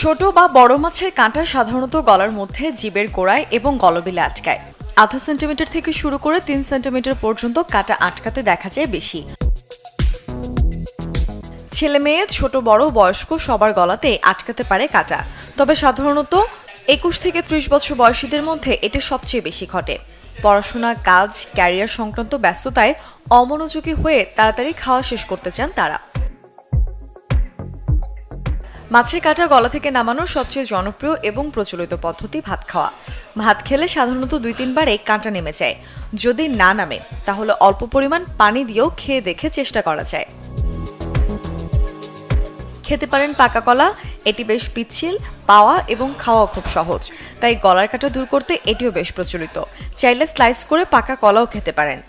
ছোট বা বড় মাছের কাঁটা সাধারণত গলার মধ্যে জিভের গোড়ায় এবং গলবিলে আটকায়। আধা সেন্টিমিটার থেকে শুরু করে 3 সেন্টিমিটার পর্যন্ত কাঁটা আটকাতে দেখা যায় বেশি। ছেলে মেয়ে, ছোট বড়, বয়স্ক সবার গলাতে আটকাতে পারে কাঁটা, তবে সাধারণত 21 থেকে 30 বছর বয়সীদের মধ্যে এটি সবচেয়ে বেশি ঘটে। পড়াশোনা, কাজ, ক্যারিয়ার সংক্রান্ত ব্যস্ততায় অমনোযোগী হয়ে তাড়াতাড়ি খাওয়া শেষ করতে চান তারা। মাছের কাঁটা গলা থেকে নামানোর সবচেয়ে জনপ্রিয় এবং প্রচলিত পদ্ধতি ভাত খাওয়া। ভাত খেলে সাধারণত 2-3 বারে কাঁটা নেমে যায়। যদি না নামে তাহলে অল্প পরিমাণ পানি দিয়েও খেয়ে দেখে চেষ্টা করা যায়। খেতে পারেন পাকা কলা, এটি বেশ পিচ্ছিল, পাওয়া এবং খাওয়া খুব সহজ, তাই গলার কাঁটা দূর করতে এটিও বেশ প্রচলিত। চাইলে স্লাইস করে পাকা কলাও খেতে পারেন।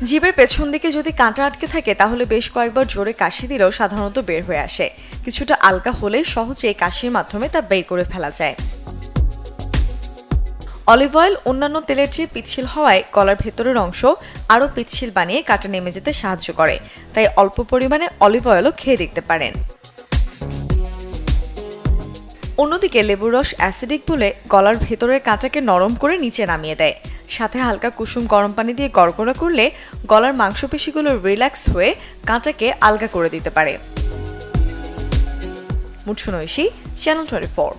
জিভের পেছন দিকে যদি কাঁটা আটকে থাকে তাহলে বেশ কয়েকবার জোরে কাশি দিলেও সাধারণত বের হয়ে আসে। কিছুটা আলগা হলে সহজে কাশির মাধ্যমে তা বের করে ফেলা যায়। অলিভ অয়েল অন্যান্য তেলের চেয়ে পিচ্ছিল হওয়ায় গলার ভেতরের অংশ আরও পিচ্ছিল বানিয়ে কাঁটা নেমে যেতে সাহায্য করে, তাই অল্প পরিমাণে অলিভ অয়েলও খেয়ে দেখতে পারেন। অন্যদিকে লেবুর রস অ্যাসিডিক বলে গলার ভেতরের কাঁটাকে নরম করে নিচে নামিয়ে দেয়। সাথে হালকা কুসুম গরম পানি দিয়ে গড়গড়া করলে গলার মাংসপেশিগুলো রিল্যাক্স হয়ে কাঁটাকে আলগা করে দিতে পারে। মুঠু নৈশী, চ্যানেল 24।